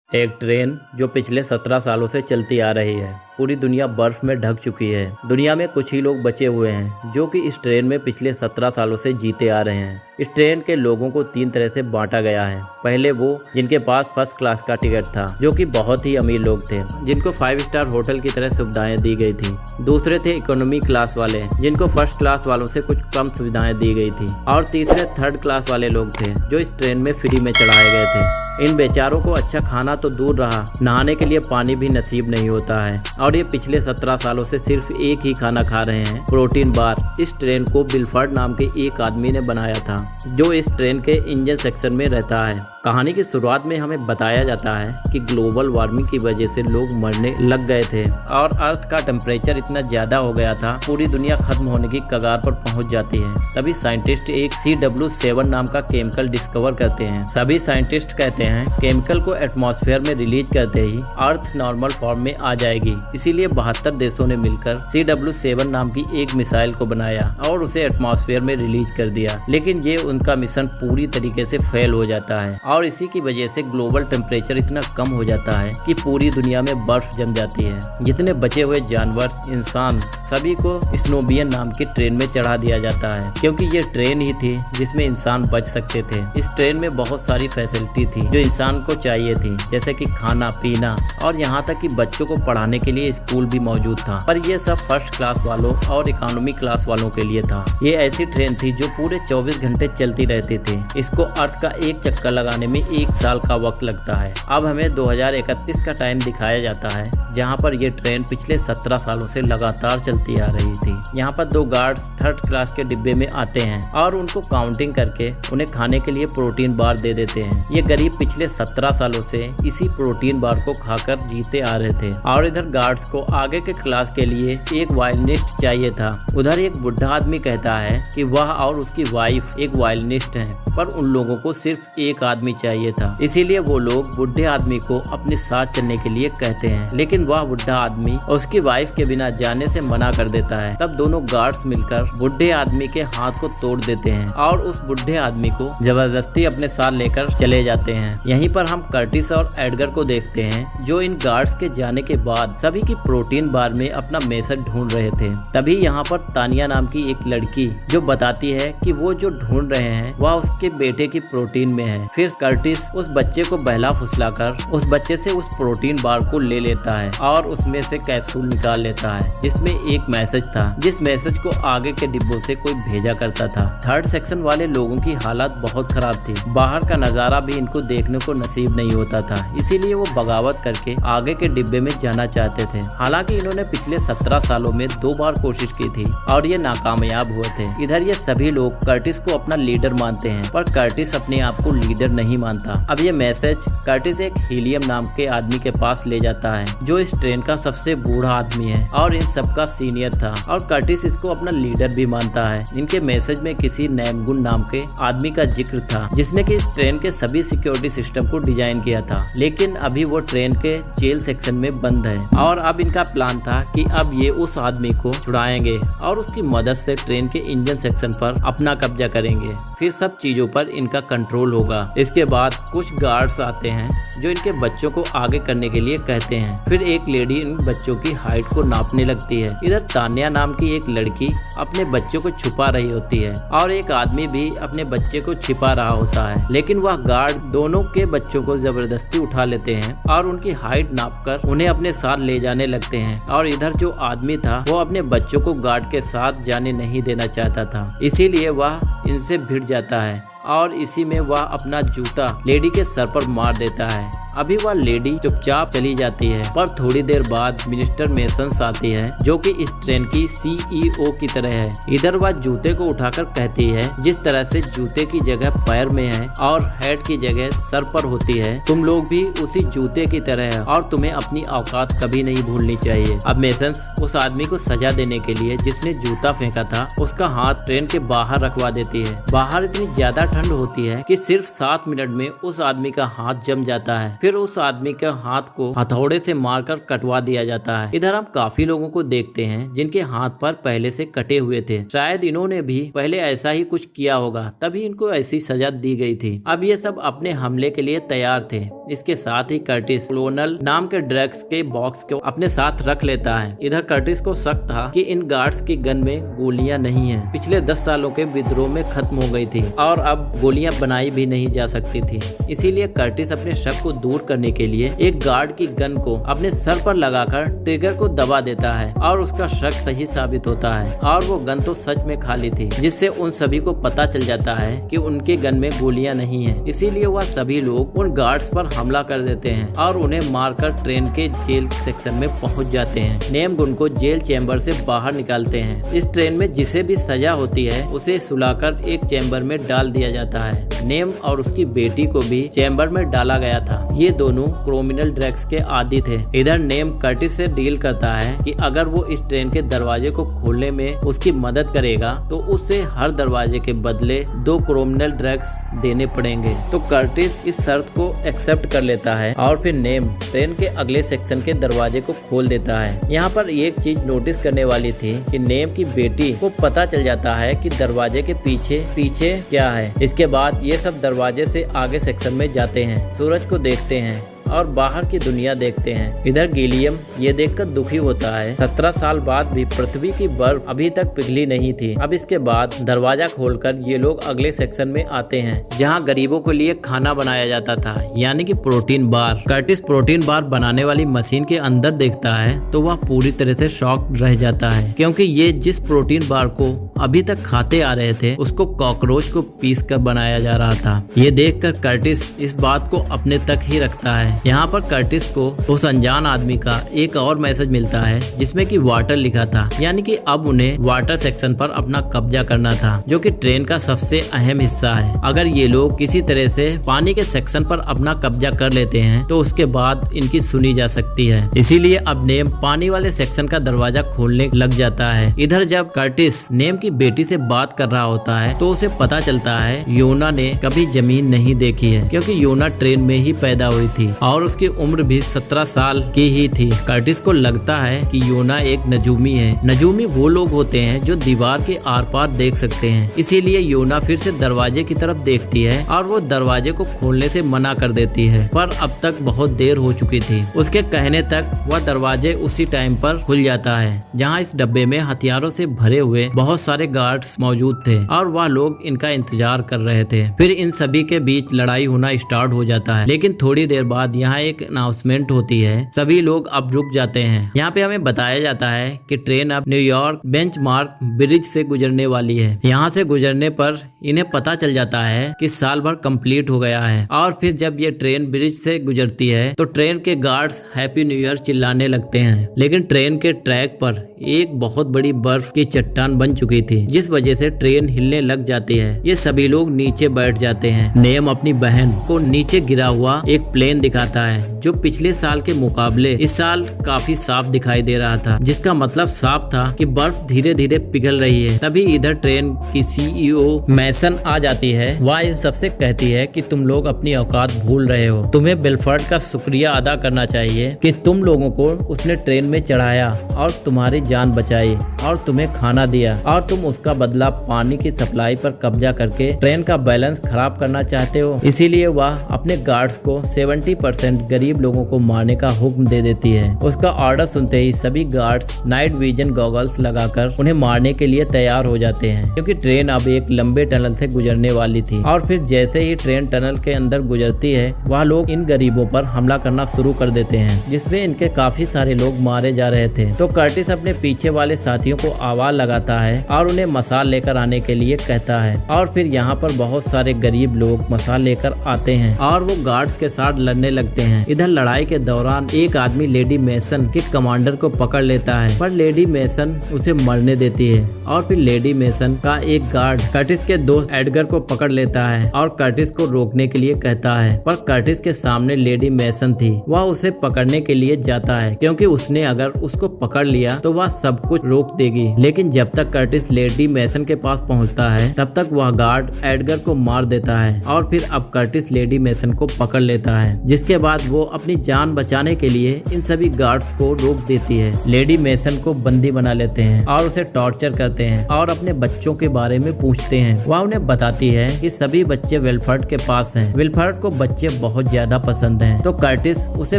एक ट्रेन जो पिछले 17 सालों से चलती आ रही है। पूरी दुनिया बर्फ में ढक चुकी है। दुनिया में कुछ ही लोग बचे हुए हैं जो कि इस ट्रेन में पिछले 17 सालों से जीते आ रहे हैं। इस ट्रेन के लोगों को 3 तरह से बांटा गया है। पहले वो जिनके पास फर्स्ट क्लास का टिकट था, जो कि बहुत ही अमीर लोग थे, जिनको 5 स्टार होटल की तरह सुविधाएं दी गई थी। दूसरे थे इकोनॉमी क्लास वाले, जिनको फर्स्ट क्लास वालों से कुछ कम सुविधाएं दी गई थी। और तीसरे थर्ड क्लास वाले लोग थे जो इस ट्रेन में फ्री में चढ़ाए गए थे। इन बेचारों को अच्छा खाना तो दूर रहा, नहाने के लिए पानी भी नसीब नहीं होता है। और ये पिछले 17 सालों से सिर्फ एक ही खाना खा रहे हैं, प्रोटीन बार। इस ट्रेन को बिलफर्ड नाम के एक आदमी ने बनाया था, जो इस ट्रेन के इंजन सेक्शन में रहता है। कहानी की शुरुआत में हमें बताया जाता है कि ग्लोबल वार्मिंग की वजह से लोग मरने लग गए थे और अर्थ का टेम्परेचर इतना ज्यादा हो गया था, पूरी दुनिया खत्म होने की कगार पर पहुंच जाती है। तभी साइंटिस्ट एक CW7 नाम का केमिकल डिस्कवर करते हैं। सभी साइंटिस्ट कहते हैं केमिकल को एटमॉस्फेयर में रिलीज करते ही अर्थ नॉर्मल फॉर्म में आ जाएगी। इसीलिए 72 देशों ने मिलकर CW7 नाम की एक मिसाइल को बनाया और उसे एटमॉस्फेयर में रिलीज कर दिया। लेकिन ये उनका मिशन पूरी तरीके से फेल हो जाता है और इसी की वजह से ग्लोबल टेम्परेचर इतना कम हो जाता है कि पूरी दुनिया में बर्फ जम जाती है। जितने बचे हुए जानवर, इंसान, सभी को स्नोबियन नाम की ट्रेन में चढ़ा दिया जाता है, क्योंकि ये ट्रेन ही थी जिसमें इंसान बच सकते थे। इस ट्रेन में बहुत सारी फैसिलिटी थी जो इंसान को चाहिए थी, जैसे कि खाना पीना और यहाँ तक कि बच्चों को पढ़ाने के लिए स्कूल भी मौजूद था। पर ये सब फर्स्ट क्लास वालों और इकोनॉमी क्लास वालों के लिए था। ये ऐसी ट्रेन थी जो पूरे 24 घंटे चलती रहती थी। इसको अर्थ का एक चक्कर लगाने में 1 साल का वक्त लगता है। अब हमें 2031 का टाइम दिखाया जाता है, जहां पर ये ट्रेन पिछले 17 सालों से लगातार चलती आ रही थी। यहाँ पर 2 गार्ड्स थर्ड क्लास के डिब्बे में आते हैं और उनको काउंटिंग करके उन्हें खाने के लिए प्रोटीन बार दे देते हैं। ये गरीब पिछले 17 सालों से इसी प्रोटीन बार को खाकर जीते आ रहे थे। और इधर गार्ड्स को आगे के क्लास के लिए एक वायलिनिस्ट चाहिए था। उधर एक बुढ़ा आदमी कहता है कि वह और उसकी वाइफ एक वायलिनिस्ट है, पर उन लोगों को सिर्फ एक आदमी चाहिए था। इसीलिए वो लोग बुढ़े आदमी को अपने साथ चलने के लिए कहते हैं, लेकिन वह बुढ़ा आदमी उसकी वाइफ के बिना जाने से मना कर देता है। तब दोनों गार्ड्स मिलकर बुढ़े आदमी के हाथ को तोड़ देते हैं और उस बुढ़े आदमी को जबरदस्ती अपने साथ लेकर चले जाते हैं। यहीं पर हम कर्टिस और एडगर को देखते हैं, जो इन गार्ड्स के जाने के बाद सभी की प्रोटीन बार में अपना मैसेज ढूंढ रहे थे। तभी यहाँ पर तानिया नाम की एक लड़की जो बताती है कि वो जो ढूंढ रहे हैं वह उसके बेटे की प्रोटीन में है। फिर कर्टिस उस बच्चे को बहला फुसलाकर उस बच्चे से उस प्रोटीन बार को ले लेता है और उसमें से कैप्सूल निकाल लेता है, जिसमें एक मैसेज था, जिस मैसेज को आगे के डिब्बों से कोई भेजा करता था। थर्ड सेक्शन वाले लोगों की हालत बहुत खराब थी। बाहर का नजारा भी इनको देखने को नसीब नहीं होता था, इसीलिए वो बगावत करके आगे के डिब्बे में जाना चाहते थे। हालांकि इन्होंने पिछले 17 सालों में 2 बार कोशिश की थी और ये नाकामयाब हुए थे। इधर ये सभी लोग कर्टिस को अपना लीडर मानते हैं, पर कर्टिस अपने आप को लीडर नहीं मानता। अब ये मैसेज कर्टिस एक हीलियम नाम के आदमी के पास ले जाता है, जो इस ट्रेन का सबसे बूढ़ा आदमी है और इन सबका सीनियर था, और कर्टिस इसको अपना लीडर भी मानता है। इनके मैसेज में किसी नैमगुन नाम के आदमी का जिक्र था, जिसने कि इस ट्रेन के सभी सिक्योरिटी सिस्टम को डिजाइन किया था, लेकिन अभी वो ट्रेन के जेल सेक्शन में बंद है। और अब इनका प्लान था कि अब ये उस आदमी को छुड़ाएंगे और उसकी मदद से ट्रेन के इंजन सेक्शन पर अपना कब्जा करेंगे। फिर सब चीजों पर इनका कंट्रोल होगा। इसके बाद कुछ गार्ड्स आते हैं जो इनके बच्चों को आगे करने के लिए कहते हैं। फिर एक लेडी इन बच्चों की हाइट को नापने लगती है। इधर तानिया नाम की एक लड़की अपने बच्चों को छुपा रही होती है और एक आदमी भी अपने बच्चे को छिपा रहा होता है, लेकिन वह गार्ड दोनों के बच्चों को जबरदस्ती उठा लेते हैं और उनकी हाइट नापकर उन्हें अपने साथ ले जाने लगते हैं। और इधर जो आदमी था वो अपने बच्चों को गार्ड के साथ जाने नहीं देना चाहता था, इसीलिए वह इनसे भिड़ जाता है और इसी में वह अपना जूता लेडी के सर पर मार देता है। अभी वह लेडी चुपचाप चली जाती है, पर थोड़ी देर बाद मिस्टर मेसन्स आती है, जो कि इस ट्रेन की CEO की तरह है। इधर वह जूते को उठाकर कहती है, जिस तरह से जूते की जगह पैर में है और हेड की जगह सर पर होती है, तुम लोग भी उसी जूते की तरह है और तुम्हें अपनी औकात कभी नहीं भूलनी चाहिए। अब मेसन्स उस आदमी को सजा देने के लिए जिसने जूता फेंका था, उसका हाथ ट्रेन के बाहर रखवा देती है। बाहर इतनी ज्यादा ठंड होती है कि सिर्फ 7 मिनट में उस आदमी का हाथ जम जाता है। फिर उस आदमी के हाथ को हथौड़े से मारकर कटवा दिया जाता है। इधर हम काफी लोगों को देखते हैं जिनके हाथ पर पहले से कटे हुए थे। शायद इन्होंने भी पहले ऐसा ही कुछ किया होगा, तभी इनको ऐसी सजा दी गई थी। अब ये सब अपने हमले के लिए तैयार थे। इसके साथ ही कर्टिस क्लोनल नाम के ड्रग्स के बॉक्स को अपने साथ रख लेता है। इधर कर्टिस को शक था कि इन गार्ड्स की गन में गोलियां नहीं है, पिछले 10 सालों के विद्रोह में खत्म हो गई थी और अब गोलियां बनाई भी नहीं जा सकती थी। इसीलिए कर्टिस अपने शक को दूर करने के लिए एक गार्ड की गन को अपने सर पर लगाकर ट्रिगर को दबा देता है और उसका शक सही साबित होता है और वो गन तो सच में खाली थी, जिससे उन सभी को पता चल जाता है कि उनके गन में गोलियां नहीं है। इसीलिए वह सभी लोग उन गार्ड्स पर हमला कर देते हैं और उन्हें मारकर ट्रेन के जेल सेक्शन में पहुंच जाते हैं। नेम गुन को जेल चैम्बर से बाहर निकालते हैं। इस ट्रेन में जिसे भी सजा होती है उसे सुलाकर एक चैम्बर में डाल दिया जाता है। नेम और उसकी बेटी को भी चैम्बर में डाला गया था। ये दोनों क्रिमिनल ड्रग्स के आदी थे। इधर नेम कर्टिस से डील करता है कि अगर वो इस ट्रेन के दरवाजे को खोलने में उसकी मदद करेगा तो उससे हर दरवाजे के बदले 2 क्रिमिनल ड्रग्स देने पड़ेंगे। तो कर्टिस इस शर्त को एक्सेप्ट कर लेता है और फिर नेम ट्रेन के अगले सेक्शन के दरवाजे को खोल देता है। यहाँ पर एक चीज नोटिस करने वाली थी कि नेम की बेटी को पता चल जाता है कि दरवाजे के पीछे पीछे क्या है। इसके बाद ये सब दरवाजे से आगे सेक्शन में जाते हैं, सूरज को देखते हैं और बाहर की दुनिया देखते हैं। इधर गिलियम ये देखकर दुखी होता है। 17 साल बाद भी पृथ्वी की बर्फ अभी तक पिघली नहीं थी। अब इसके बाद दरवाजा खोलकर ये लोग अगले सेक्शन में आते हैं जहां गरीबों के लिए खाना बनाया जाता था, यानी कि protein bar. Curtis protein bar बनाने वाली मशीन के अंदर देखता है तो वह पूरी तरह से शॉक रह जाता है, क्योंकि ये जिस प्रोटीन बार को अभी तक खाते आ रहे थे उसको कॉकरोच को पीस कर बनाया जा रहा था। ये देखकर कर्टिस इस बात को अपने तक ही रखता है। यहाँ पर कर्टिस को उस अनजान आदमी का एक और मैसेज मिलता है जिसमें कि वाटर लिखा था, यानी कि अब उन्हें वाटर सेक्शन पर अपना कब्जा करना था, जो कि ट्रेन का सबसे अहम हिस्सा है। अगर ये लोग किसी तरह से पानी के सेक्शन पर अपना कब्जा कर लेते हैं तो उसके बाद इनकी सुनी जा सकती है। इसीलिए अब नेम पानी वाले सेक्शन का दरवाजा खोलने लग जाता है। इधर जब कर्टिस नेम की बेटी से बात कर रहा होता है तो उसे पता चलता है योना ने कभी जमीन नहीं देखी है, क्योंकि योना ट्रेन में ही पैदा हुई थी और उसकी उम्र भी 17 साल की ही थी। कर्टिस को लगता है कि योना एक नजूमी है। नजूमी वो लोग होते हैं जो दीवार के आर पार देख सकते हैं। इसीलिए योना फिर से दरवाजे की तरफ देखती है और वो दरवाजे को खोलने से मना कर देती है, पर अब तक बहुत देर हो चुकी थी। उसके कहने तक वह दरवाजे उसी टाइम पर खुल जाता है, जहाँ इस डब्बे में हथियारों से भरे हुए बहुत सारे गार्ड्स मौजूद थे और वह लोग इनका इंतजार कर रहे थे। फिर इन सभी के बीच लड़ाई होना स्टार्ट हो जाता है, लेकिन थोड़ी देर बाद यहाँ एक अनाउंसमेंट होती है। सभी लोग अब रुक जाते हैं। यहाँ पे हमें बताया जाता है कि ट्रेन अब न्यूयॉर्क बेंचमार्क ब्रिज से गुजरने वाली है। यहाँ से गुजरने पर इन्हें पता चल जाता है कि साल भर कंप्लीट हो गया है। और फिर जब ये ट्रेन ब्रिज से गुजरती है तो ट्रेन के गार्ड्स हैप्पी न्यू ईयर चिल्लाने लगते हैं, लेकिन ट्रेन के ट्रैक पर एक बहुत बड़ी बर्फ की चट्टान बन चुकी थी, जिस वजह से ट्रेन हिलने लग जाती है। ये सभी लोग नीचे बैठ जाते हैं। नेम अपनी बहन को नीचे गिरा हुआ एक प्लेन दिखाता है, जो पिछले साल के मुकाबले इस साल काफी साफ दिखाई दे रहा था, जिसका मतलब साफ था कि बर्फ धीरे धीरे पिघल रही है। तभी इधर ट्रेन की CEO मैसन आ जाती है। वह इन सबसे कहती है कि तुम लोग अपनी औकात भूल रहे हो। तुम्हें बेलफर्ड का शुक्रिया अदा करना चाहिए कि तुम लोगों को उसने ट्रेन में चढ़ाया और तुम्हारी जान बचाई और तुम्हें खाना दिया, और तुम उसका बदला पानी की सप्लाई पर कब्जा करके ट्रेन का बैलेंस खराब करना चाहते हो। इसीलिए वह अपने गार्ड्स को 70% गरीब लोगों को मारने का हुक्म दे देती है। उसका ऑर्डर सुनते ही सभी गार्ड्स नाइट विजन गॉगल्स लगाकर उन्हें मारने के लिए तैयार हो जाते हैं, क्योंकि ट्रेन अब एक लंबे टनल से गुजरने वाली थी। और फिर जैसे ही ट्रेन टनल के अंदर गुजरती है, वह लोग इन गरीबों पर हमला करना शुरू कर देते हैं, जिसमें इनके काफी सारे लोग मारे जा रहे थे। तो कर्टिस अपने पीछे वाले साथियों को आवाज लगाता है और उन्हें मसाल लेकर आने के लिए कहता है। और फिर यहाँ पर बहुत सारे गरीब लोग मसाल लेकर आते हैं और वो गार्ड्स के साथ लड़ने लगते हैं। इधर लड़ाई के दौरान एक आदमी लेडी मेसन के कमांडर को पकड़ लेता है, पर लेडी मेसन उसे मरने देती है। और फिर लेडी मेसन का एक गार्ड कर्टिस के दोस्त एडगर को पकड़ लेता है और कर्टिस को रोकने के लिए कहता है, पर कर्टिस के सामने लेडी मेसन थी। वह उसे पकड़ने के लिए जाता है, क्योंकि उसने अगर उसको पकड़ लिया तो वह सब कुछ रोक देगी। लेकिन जब तक कर्टिस लेडी मैसन के पास पहुंचता है तब तक वह गार्ड एडगर को मार देता है और फिर अब कर्टिस लेडी मैसन को पकड़ लेता है, जिसके बाद वो अपनी जान बचाने के लिए इन सभी गार्ड्स को रोक देती है। लेडी मैसन को बंदी बना लेते हैं और उसे टॉर्चर करते हैं और अपने बच्चों के बारे में पूछते हैं। वह उन्हें बताती है कि सभी बच्चे विल्फर्ड के पास हैं। विल्फर्ड को बच्चे बहुत ज्यादा पसंद हैं, तो कर्टिस उसे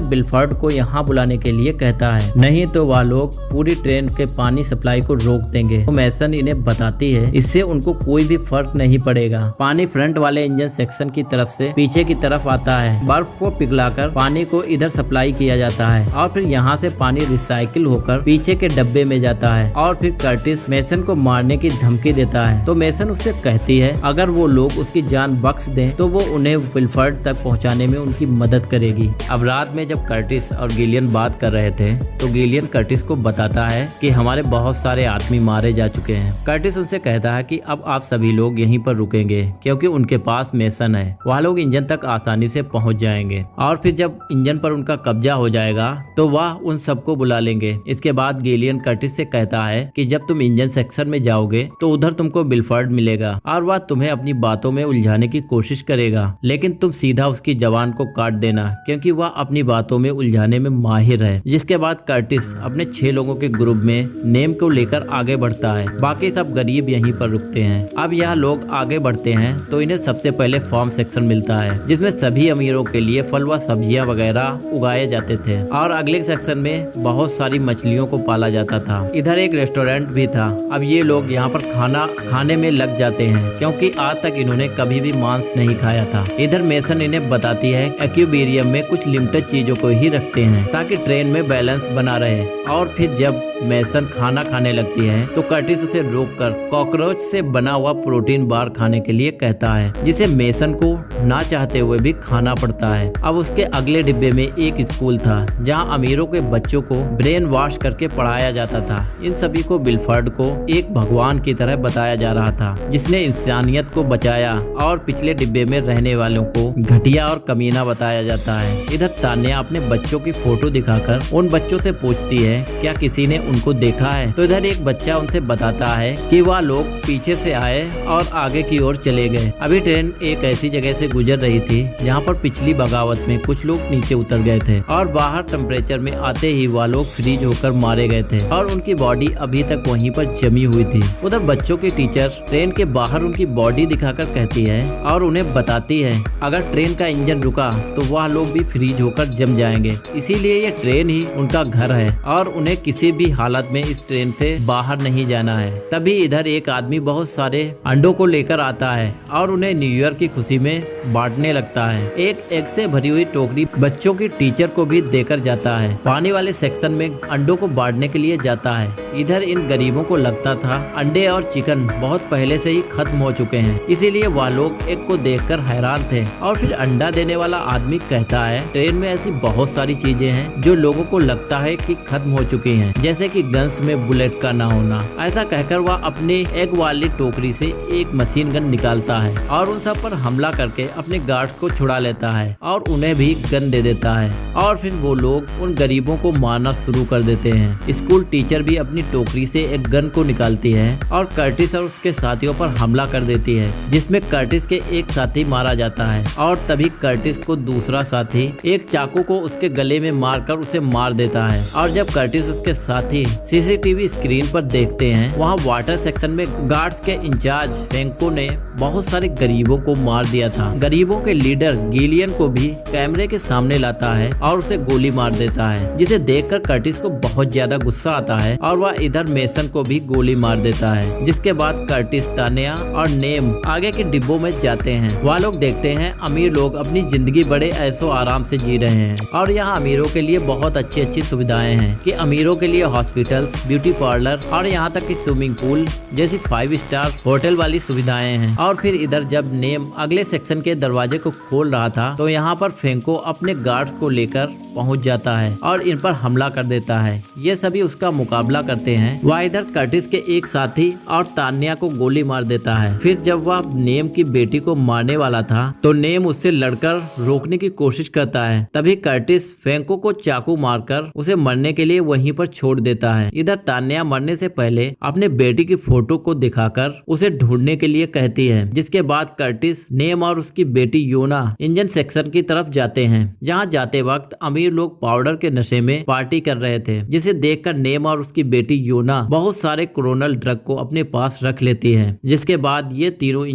विल्फर्ड को यहाँ बुलाने के लिए कहता है, नहीं तो वह लोग पूरी ट्रेन के पानी सप्लाई को रोक देंगे। तो मैसन इन्हें बताती है इससे उनको कोई भी फर्क नहीं पड़ेगा। पानी फ्रंट वाले इंजन सेक्शन की तरफ से पीछे की तरफ आता है। बर्फ को पिघलाकर पानी को इधर सप्लाई किया जाता है और फिर यहाँ से पानी रिसाइकिल होकर पीछे के डब्बे में जाता है। और फिर कर्टिस मैसन को मारने की धमकी देता है, तो मैसन उससे कहती है अगर वो लोग उसकी जान बख्श दें तो वो उन्हें विल्फर्ड तक पहुँचाने में उनकी मदद करेगी। अब रात में जब कर्टिस और गिलियन बात कर रहे थे तो गिलियन कर्टिस को बताता है कि हमारे बहुत सारे आदमी मारे जा चुके हैं। कर्टिस उनसे कहता है कि अब आप सभी लोग यहीं पर रुकेंगे क्योंकि उनके पास मैसन है। वह लोग इंजन तक आसानी से पहुंच जाएंगे और फिर जब इंजन पर उनका कब्जा हो जाएगा तो वह उन सबको बुला लेंगे। इसके बाद गिलियन कर्टिस से कहता है कि जब तुम इंजन सेक्शन में जाओगे तो उधर तुमको विल्फर्ड मिलेगा और वह तुम्हें अपनी बातों में उलझाने की कोशिश करेगा, लेकिन तुम सीधा उसकी जबान को काट देना क्योंकि वह अपनी बातों में उलझाने में माहिर है। जिसके बाद कर्टिस अपने 6 लोगों के ग्रुप में नेम को लेकर आगे बढ़ता है। बाकी सब गरीब यहीं पर रुकते हैं। अब यह लोग आगे बढ़ते हैं तो इन्हें सबसे पहले फार्म सेक्शन मिलता है जिसमें सभी अमीरों के लिए फल व सब्जियां वगैरह उगाए जाते थे और अगले सेक्शन में बहुत सारी मछलियों को पाला जाता था। इधर एक रेस्टोरेंट भी था। अब ये लोग यहाँ पर खाना खाने में लग जाते हैं क्योंकि आज तक इन्होंने कभी भी मांस नहीं खाया था। इधर मैसन इन्हें बताती है एक्वेरियम में कुछ लिमिटेड चीजों को ही रखते हैं ताकि ट्रेन में बैलेंस बना रहे। और फिर जब मैसन खाना खाने लगती है तो कर्टिस उसे रोककर कॉकरोच से बना हुआ प्रोटीन बार खाने के लिए कहता है, जिसे मैसन को ना चाहते हुए भी खाना पड़ता है। अब उसके अगले डिब्बे में एक स्कूल था जहां अमीरों के बच्चों को ब्रेन वॉश करके पढ़ाया जाता था। इन सभी को विल्फर्ड को एक भगवान की तरह बताया जा रहा था जिसने इंसानियत को बचाया और पिछले डिब्बे में रहने वालों को घटिया और कमीना बताया जाता है। इधर तान्या अपने बच्चों की फोटो दिखाकर उन बच्चों से पूछती है क्या किसी ने उनको देखा है। तो इधर एक बच्चा उनसे बताता है कि वह लोग पीछे से आए और आगे की ओर चले गए। अभी ट्रेन एक ऐसी जगह से गुजर रही थी जहाँ पर पिछली बगावत में कुछ लोग नीचे उतर गए थे और बाहर टेम्परेचर में आते ही वह लोग फ्रीज होकर मारे गए थे और उनकी बॉडी अभी तक वहीं पर जमी हुई थी। उधर बच्चों की टीचर ट्रेन के बाहर उनकी बॉडी दिखाकर कहती है और उन्हें बताती है अगर ट्रेन का इंजन रुका तो वह लोग भी फ्रीज होकर जम जाएंगे, इसीलिए ये ट्रेन ही उनका घर है और उन्हें किसी भी हालत में इस ट्रेन से बाहर नहीं जाना है। तभी इधर एक आदमी बहुत सारे अंडों को लेकर आता है और उन्हें न्यू ईयर की खुशी में बांटने लगता है। एक एग से भरी हुई टोकरी बच्चों की टीचर को भी देकर जाता है। पानी वाले सेक्शन में अंडों को बांटने के लिए जाता है। इधर इन गरीबों को लगता था अंडे और चिकन बहुत पहले से ही खत्म हो चुके हैं, इसीलिए वह लोग एग को देखकर हैरान थे। और फिर अंडा देने वाला आदमी कहता है ट्रेन में ऐसी बहुत सारी चीजें हैं जो लोगों को लगता है कि खत्म हो चुकी हैं, जैसे कि गन्स में बुलेट का ना होना। ऐसा कहकर वह अपने एग वाली टोकरी से एक मशीन गन निकालता है और उन सब पर हमला करके अपने गार्ड्स को छुड़ा लेता है और उन्हें भी गन दे देता है। और फिर वो लोग उन गरीबों को मारना शुरू कर देते हैं। स्कूल टीचर भी अपनी टोकरी से एक गन को निकालती है और कर्टिस और उसके साथियों पर हमला कर देती है, जिसमें कर्टिस के एक साथी मारा जाता है। और तभी कर्टिस को दूसरा साथी एक चाकू को उसके गले में मारकर उसे मार देता है। और जब कर्टिस उसके साथी सीसीटीवी स्क्रीन पर देखते हैं, वहाँ वाटर सेक्शन में गार्ड्स के इंचार्ज फ्रैंको ने बहुत सारे गरीबों को मार दिया था। गरीबों के लीडर गिलियन को भी कैमरे के सामने लाता है और उसे गोली मार देता है, जिसे देखकर कर्टिस को बहुत ज्यादा गुस्सा आता है और वह इधर मैसन को भी गोली मार देता है। जिसके बाद कर्टिस, तान्या और नेम आगे के डिब्बों में जाते हैं। वह लोग देखते हैं अमीर लोग अपनी जिंदगी बड़े ऐशो आराम से जी रहे हैं और यहाँ अमीरों के लिए बहुत अच्छी अच्छी सुविधाएं हैं कि अमीरों के लिए हॉस्पिटल्स, ब्यूटी पार्लर और यहाँ तक कि स्विमिंग पूल जैसी 5 स्टार होटल वाली सुविधाएं हैं। और फिर इधर जब नेम अगले सेक्शन के दरवाजे को खोल रहा था तो यहाँ पर फ्रैंको अपने गार्ड्स को लेकर पहुंच जाता है और इन पर हमला कर देता है। ये सभी उसका मुकाबला करते हैं। वह इधर कर्टिस के एक साथी और तान्या को गोली मार देता है। फिर जब वह नेम की बेटी को मारने वाला था तो नेम उससे लड़कर रोकने की कोशिश करता है। तभी कर्टिस फ्रैंको को चाकू मारकर उसे मरने के लिए वहीं पर छोड़ देता है। इधर तान्या मरने से पहले अपने बेटी की फोटो को दिखाकर उसे ढूंढने के लिए कहती है, जिसके बाद कर्टिस, नेम और उसकी बेटी योना इंजन सेक्शन की तरफ जाते हैं। जहां जाते वक्त अमीर लोग पाउडर के नशे में पार्टी कर रहे थे, जिसे देखकर नेम और उसकी बेटी योना बहुत सारे क्रोनल ड्रग को अपने पास रख लेती है। जिसके बाद ये तीनों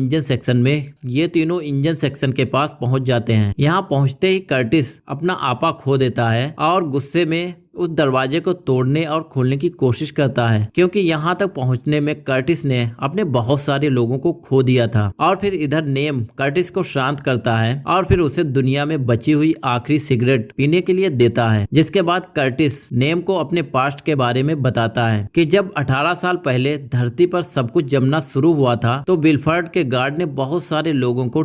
इंजन सेक्शन के पास पहुंच जाते हैं। यहाँ पहुंचते ही कर्टिस अपना आपा खो देता है और गुस्से में उस दरवाजे को तोड़ने और खोलने की कोशिश करता है, क्योंकि यहाँ तक पहुँचने में कर्टिस ने अपने बहुत सारे लोगों को खो दिया था। और फिर इधर नेम कर्टिस को शांत करता है और फिर उसे दुनिया में बची हुई आखिरी सिगरेट पीने के लिए देता है। जिसके बाद कर्टिस नेम को अपने पास्ट के बारे में बताता है कि जब 18 साल पहले धरती पर सब कुछ जमना शुरू हुआ था तो बिलफर्ड के गार्ड ने बहुत सारे लोगों को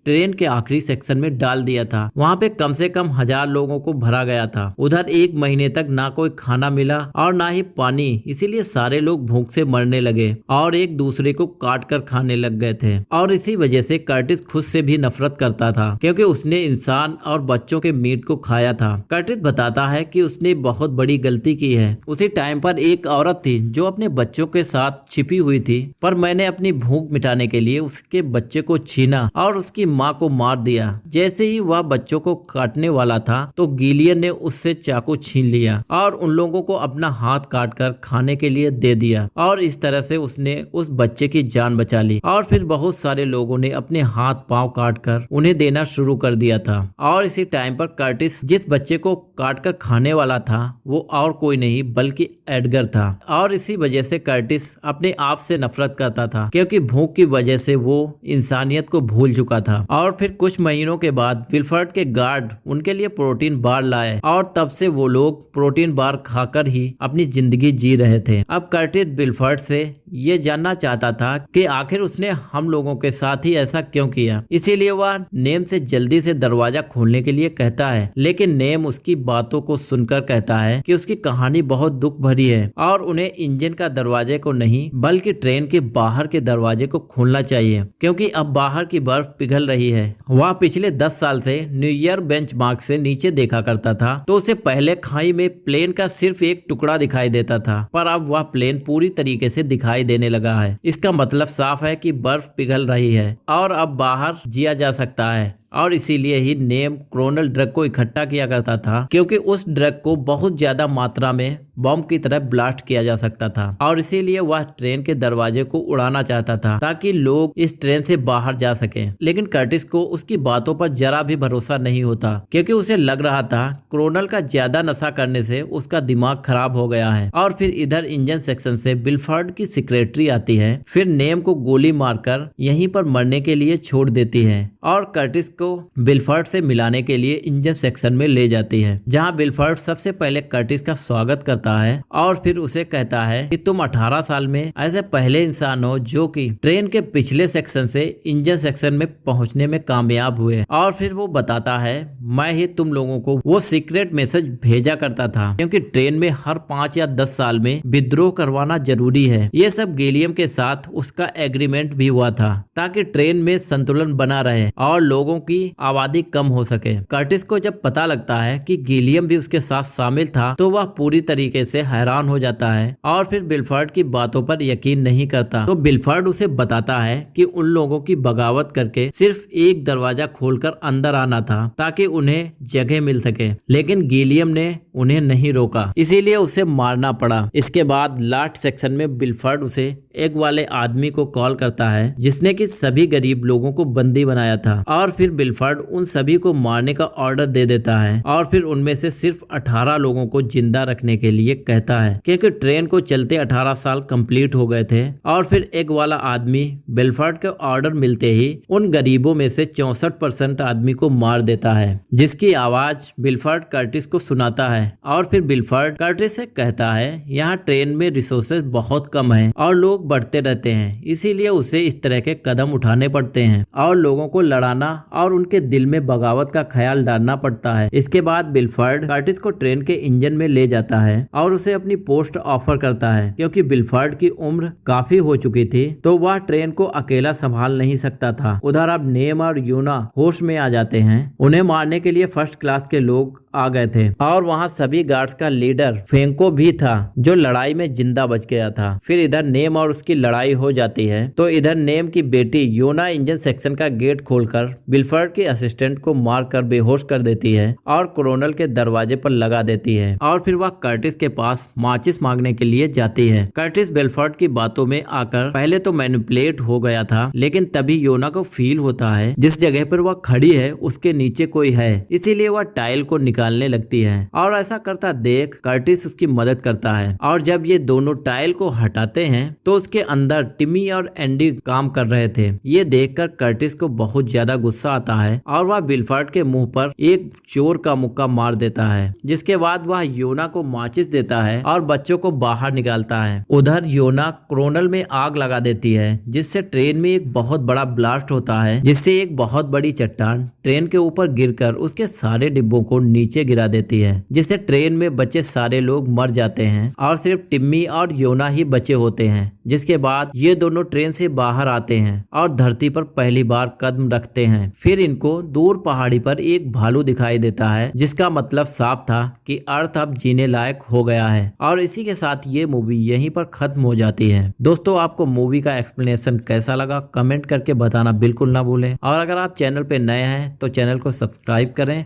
ट्रेन के आखिरी सेक्शन में डाल दिया था। वहाँ पे कम से कम 1000 लोगों को भरा गया था। उधर 1 महीने तक ना कोई खाना मिला और ना ही पानी, इसीलिए सारे लोग भूख से मरने लगे और एक दूसरे को काट कर खाने लग गए थे। और इसी वजह से कर्टिस खुद से भी नफरत करता था, क्योंकि उसने इंसान और बच्चों के मीट को खाया था। कर्टिस बताता है कि उसने बहुत बड़ी गलती की है। उसी टाइम पर एक औरत थी जो अपने बच्चों के साथ छिपी हुई थी, पर मैंने अपनी भूख मिटाने के लिए उसके बच्चे को छीना और उसकी माँ को मार दिया। जैसे ही वह बच्चों को काटने वाला था तो गिलियन ने उससे चाकू छीन लिया और उन लोगों को अपना हाथ काटकर खाने के लिए दे दिया और इस तरह से उसने उस बच्चे की जान बचा ली। और फिर बहुत सारे लोगों ने अपने हाथ पांव काटकर उन्हें देना शुरू कर दिया था। और इसी टाइम पर कर्टिस जिस बच्चे को काटकर खाने वाला था वो और कोई नहीं बल्कि एडगर था। और इसी वजह से कर्टिस अपने आप से नफरत करता था, क्योंकि भूख की वजह से वो इंसानियत को भूल चुका था। और फिर कुछ महीनों के बाद बिलफर्ड के गार्ड उनके लिए प्रोटीन बार लाए और तब से वो लोग प्रोटीन बार खाकर ही अपनी जिंदगी जी रहे थे। अब कर्टिस बिलफर्ड से ये जानना चाहता था कि आखिर उसने हम लोगों के साथ ही ऐसा क्यों किया। इसीलिए वह नेम से जल्दी से दरवाजा खोलने के लिए कहता है, लेकिन नेम उसकी बातों को सुनकर कहता है कि उसकी कहानी बहुत दुख भरी है और उन्हें इंजन का दरवाजे को नहीं बल्कि ट्रेन के बाहर के दरवाजे को खोलना चाहिए, क्योंकि अब बाहर की बर्फ पिघल रही है। वह पिछले 10 साल से न्यू ईयर बेंचमार्क से नीचे देखा करता था तो उसे पहले खाई में प्लेन का सिर्फ एक टुकड़ा दिखाई देता था, पर अब वह प्लेन पूरी तरीके से दिखाई देने लगा है। इसका मतलब साफ है कि बर्फ पिघल रही है और अब बाहर जिया जा सकता है। और इसीलिए ही नेम क्रोनल ड्रग को इकट्ठा किया करता था, क्योंकि उस ड्रग को बहुत ज्यादा मात्रा में बॉम्ब की तरह ब्लास्ट किया जा सकता था। और इसीलिए वह ट्रेन के दरवाजे को उड़ाना चाहता था ताकि लोग इस ट्रेन से बाहर जा सकें। लेकिन कर्टिस को उसकी बातों पर जरा भी भरोसा नहीं होता, क्योंकि उसे लग रहा था क्रोनल का ज्यादा नशा करने से उसका दिमाग खराब हो गया है। और फिर इधर इंजन सेक्शन से बिलफर्ड की सेक्रेटरी आती है, फिर नेम को गोली मारकर यहीं पर मरने के लिए छोड़ देती है और कर्टिस को बिलफर्ड से मिलाने के लिए इंजन सेक्शन में ले जाती है, जहां बिलफर्ड सबसे पहले कर्टिस का स्वागत करता है और फिर उसे कहता है कि तुम 18 साल में ऐसे पहले इंसान हो जो कि ट्रेन के पिछले सेक्शन से इंजन सेक्शन में पहुंचने में कामयाब हुए। और फिर वो बताता है, मैं ही तुम लोगों को वो सीक्रेट मैसेज भेजा करता था, क्योंकि ट्रेन में हर 5 या 10 साल में विद्रोह करवाना जरूरी है। ये सब गिलियम के साथ उसका एग्रीमेंट भी हुआ था ताकि ट्रेन में संतुलन बना रहे और लोगों की आबादी कम हो सके। कर्टिस को जब पता लगता है कि गिलियम भी उसके साथ शामिल था तो वह पूरी तरीके से हैरान हो जाता है और फिर बिलफर्ड की बातों पर यकीन नहीं करता। तो बिलफर्ड उसे बताता है कि उन लोगों की बगावत करके सिर्फ एक दरवाजा खोलकर अंदर आना था ताकि उन्हें जगह मिल सके, लेकिन गिलियम ने उन्हें नहीं रोका, इसीलिए उसे मारना पड़ा। इसके बाद लास्ट सेक्शन में बिलफर्ड उसे एग वाले आदमी को कॉल करता है जिसने कि सभी गरीब लोगों को बंदी बनाया था। और फिर बिलफर्ड उन सभी को मारने का ऑर्डर दे देता है और फिर उनमें से सिर्फ 18 लोगों को जिंदा रखने के लिए कहता है, क्योंकि ट्रेन को चलते 18 साल कंप्लीट हो गए थे। और फिर एग वाला आदमी बिलफर्ड के ऑर्डर मिलते ही उन गरीबों में से 64% आदमी को मार देता है, जिसकी आवाज बिलफर्ड कर्टिस को सुनाता है। और फिर बिलफर्ड कर्टिस से कहता है, यहाँ ट्रेन में रिसोर्सेज बहुत कम है और लोग बढ़ते रहते हैं, इसीलिए उसे इस तरह के कदम उठाने पड़ते हैं और लोगों को लड़ाना और उनके दिल में बगावत का ख्याल डालना पड़ता है। इसके बाद बिलफर्ड कर्टिस को ट्रेन के इंजन में ले जाता है और उसे अपनी पोस्ट ऑफर करता है। क्योंकि बिलफर्ड की उम्र काफी हो चुकी थी तो वह ट्रेन को अकेला संभाल नहीं सकता था। उधर अब नेम और यूना होश में आ जाते हैं। उन्हें मारने के लिए फर्स्ट क्लास के लोग आ गए थे और वहाँ सभी गार्ड्स का लीडर फेंको भी था जो लड़ाई में जिंदा बच गया था। फिर इधर नेम और उसकी लड़ाई हो जाती है तो इधर नेम की बेटी योना इंजन सेक्शन का गेट खोलकर बिलफर्ड के असिस्टेंट को मारकर बेहोश कर देती है और कोरोनल के दरवाजे पर लगा देती है। और फिर वह कर्टिस के पास माचिस मांगने के लिए जाती है। कर्टिस बिलफर्ड की बातों में आकर पहले तो मैनिपुलेट हो गया था, लेकिन तभी योना को फील होता है जिस जगह पर वह खड़ी है उसके नीचे कोई है, इसीलिए वह टाइल को निकालने लगती है और ऐसा करता देख कर्टिस उसकी मदद करता है। और जब ये दोनों टाइल को हटाते हैं तो उसके अंदर टिमी और एंडी काम कर रहे थे। ये देखकर कर्टिस को बहुत ज्यादा गुस्सा आता है और वह बिलफर्ड के मुंह पर एक चोर का मुक्का मार देता है, जिसके बाद वह योना को माचिस देता है और बच्चों को बाहर निकालता है। उधर योना कोरोनल में आग लगा देती है जिससे ट्रेन में एक बहुत बड़ा ब्लास्ट होता है, जिससे एक बहुत बड़ी चट्टान ट्रेन के ऊपर गिरकर उसके सारे डिब्बों को नीचे गिरा देती है, जिससे ट्रेन में बचे सारे लोग मर जाते हैं और सिर्फ टिम्मी और योना ही बचे होते हैं। जिसके बाद ये दोनों ट्रेन से बाहर आते हैं और धरती पर पहली बार कदम रखते हैं। फिर इनको दूर पहाड़ी पर एक भालू दिखाई देता है, जिसका मतलब साफ था कि अर्थ अब जीने लायक हो गया है। और इसी के साथ ये मूवी यहीं पर खत्म हो जाती है। दोस्तों, आपको मूवी का एक्सप्लेनेशन कैसा लगा कमेंट करके बताना बिल्कुल ना भूलें और अगर आप चैनल पे नए हैं तो चैनल को सब्सक्राइब करें